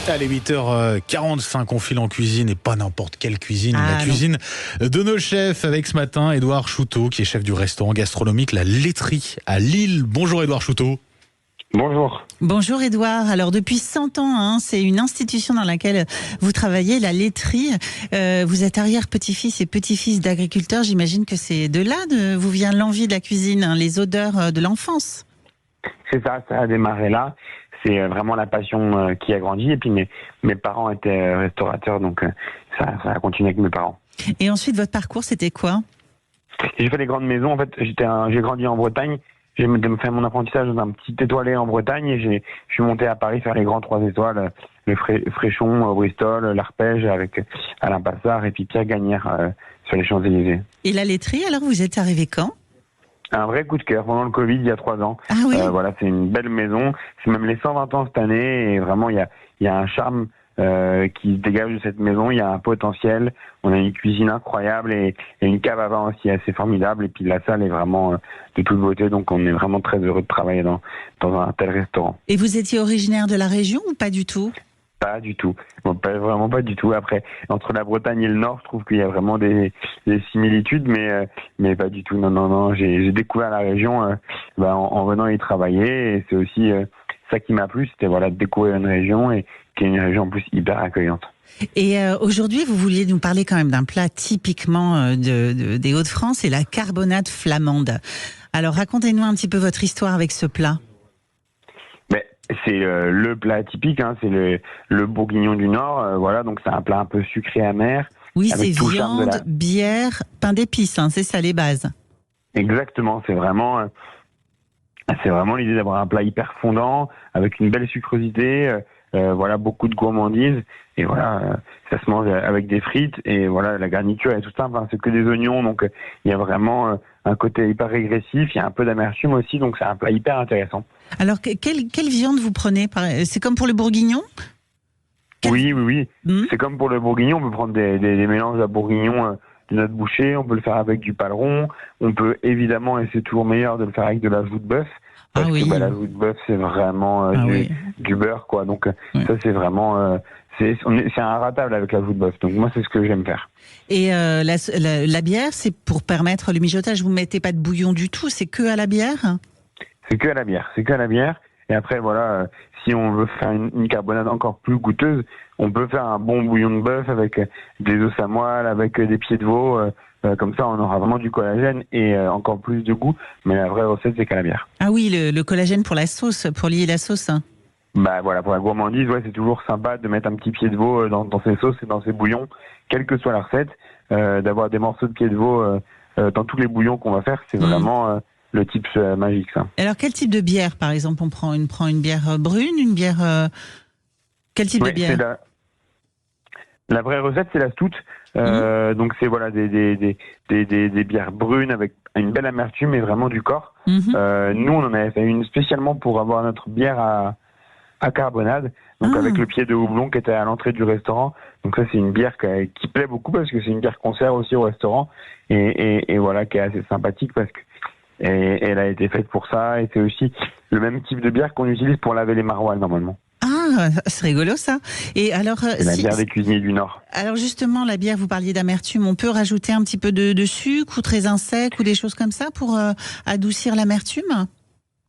Allez, 8h45, on file en cuisine et pas n'importe quelle cuisine. La cuisine de nos chefs avec ce matin Édouard Chouteau qui est chef du restaurant gastronomique La Laiterie à Lille. Bonjour Édouard Chouteau. Bonjour. Bonjour Édouard. Alors depuis 100 ans, c'est une institution dans laquelle vous travaillez, la laiterie. Vous êtes arrière-petit-fils et petit-fils d'agriculteurs. J'imagine que c'est de là vous vient l'envie de la cuisine, les odeurs de l'enfance. C'est ça a démarré là. C'est vraiment la passion qui a grandi. Et puis mes parents étaient restaurateurs, donc ça a continué avec mes parents. Et ensuite, votre parcours, c'était quoi ? J'ai fait des grandes maisons. En fait, j'ai grandi en Bretagne. J'ai fait mon apprentissage dans un petit étoilé en Bretagne et je suis monté à Paris faire les grands 3 étoiles, le Fréchon, Bristol, l'Arpège avec Alain Passard et puis Pierre Gagnère sur les Champs-Élysées. Et la laiterie, alors vous êtes arrivé quand ? Un vrai coup de cœur pendant le Covid il y a 3 ans. Ah oui. Voilà, c'est une belle maison. C'est même les 120 ans cette année et vraiment il y a un charme qui se dégage de cette maison. Il y a un potentiel. On a une cuisine incroyable et une cave à vin aussi assez formidable. Et puis la salle est vraiment de toute beauté. Donc on est vraiment très heureux de travailler dans un tel restaurant. Et vous étiez originaire de la région ou pas du tout ? Pas du tout. Bon, vraiment pas du tout. Après, entre la Bretagne et le Nord, je trouve qu'il y a vraiment des similitudes, mais pas du tout. Non. J'ai découvert la région en venant y travailler et c'est aussi ça qui m'a plu, c'était de découvrir une région et qui est une région en plus hyper accueillante. Et aujourd'hui, vous vouliez nous parler quand même d'un plat typiquement des Hauts-de-France, c'est la carbonade flamande. Alors racontez-nous un petit peu votre histoire avec ce plat. C'est le plat typique, c'est le bourguignon du Nord. Donc c'est un plat un peu sucré amer. Oui, c'est viande, bière, pain d'épices, c'est ça les bases. Exactement, c'est vraiment l'idée d'avoir un plat hyper fondant avec une belle sucrosité. Beaucoup de gourmandise et ça se mange avec des frites et la garniture est tout simple, c'est que des oignons, donc il y a vraiment un côté hyper régressif, il y a un peu d'amertume aussi, donc c'est un plat hyper intéressant. Alors quelle viande vous prenez ? C'est comme pour le bourguignon ? Oui. C'est comme pour le bourguignon, on peut prendre des mélanges à bourguignon de notre boucher, on peut le faire avec du paleron, on peut évidemment, et c'est toujours meilleur de le faire avec de la joue de bœuf. Parce que la joue de bœuf, c'est vraiment du beurre, quoi. Donc ça, c'est vraiment c'est inratable avec la joue de bœuf. Donc moi, c'est ce que j'aime faire. Et la bière, c'est pour permettre le mijotage. Vous mettez pas de bouillon du tout, c'est que à la bière ? C'est que à la bière. Et après, si on veut faire une carbonade encore plus goûteuse, on peut faire un bon bouillon de bœuf avec des os à moelle, avec des pieds de veau. Comme ça, on aura vraiment du collagène et encore plus de goût. Mais la vraie recette, c'est qu'à la bière. Ah oui, le collagène pour la sauce, pour lier la sauce. Pour la gourmandise, c'est toujours sympa de mettre un petit pied de veau dans ses sauces et dans ses bouillons, quelle que soit la recette. D'avoir des morceaux de pied de veau dans tous les bouillons qu'on va faire, c'est vraiment le tips magique, ça. Alors, quel type de bière, par exemple ? On prend une bière brune, une bière... Quel type de bière ? La vraie recette, c'est la stout. Donc c'est des bières brunes avec une belle amertume et vraiment du corps. Nous, on en avait fait une spécialement pour avoir notre bière à carbonade, donc avec le pied de houblon qui était à l'entrée du restaurant. Donc ça, c'est une bière qui plaît beaucoup parce que c'est une bière qu'on sert aussi au restaurant et qui est assez sympathique parce que elle a été faite pour ça et c'est aussi le même type de bière qu'on utilise pour laver les maroilles normalement. Ah, c'est rigolo ça. Et alors, c'est la bière des cuisiniers du Nord. Alors justement, la bière, vous parliez d'amertume. On peut rajouter un petit peu de sucre ou de raisin sec ou des choses comme ça pour adoucir l'amertume ?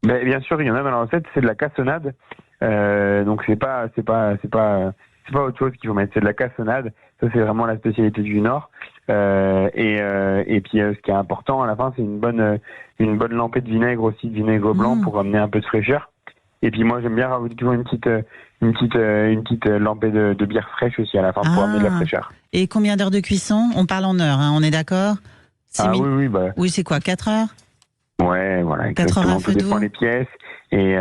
Bien sûr, il y en a dans la recette. C'est de la cassonade. Donc c'est pas autre chose qu'il faut mettre. C'est de la cassonade. Ça, c'est vraiment la spécialité du Nord. Et puis ce qui est important à la fin, c'est une bonne lampée de vinaigre aussi, de vinaigre blanc pour amener un peu de fraîcheur. Et puis moi, j'aime bien rajouter toujours une petite lampée de bière fraîche aussi à la fin pour amener de la fraîcheur. Et combien d'heures de cuisson ? On parle en heures, on est d'accord ? Oui. Oui, c'est quoi, 4 heures ? Ouais, exactement. Tout dépend des pièces et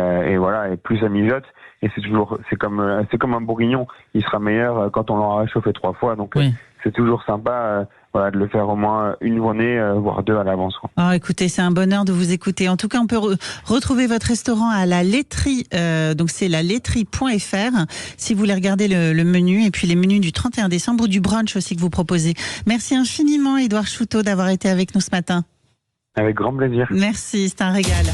plus ça mijote. Et c'est comme un bourguignon. Il sera meilleur quand on l'aura réchauffé 3 fois. Donc c'est toujours sympa. De le faire au moins une journée, voire 2 à l'avance. Oh, écoutez, c'est un bonheur de vous écouter. En tout cas, on peut retrouver votre restaurant à la laiterie. Donc, c'est la laiterie.fr si vous voulez regarder le menu et puis les menus du 31 décembre ou du brunch aussi que vous proposez. Merci infiniment, Édouard Chouteau, d'avoir été avec nous ce matin. Avec grand plaisir. Merci, c'est un régal.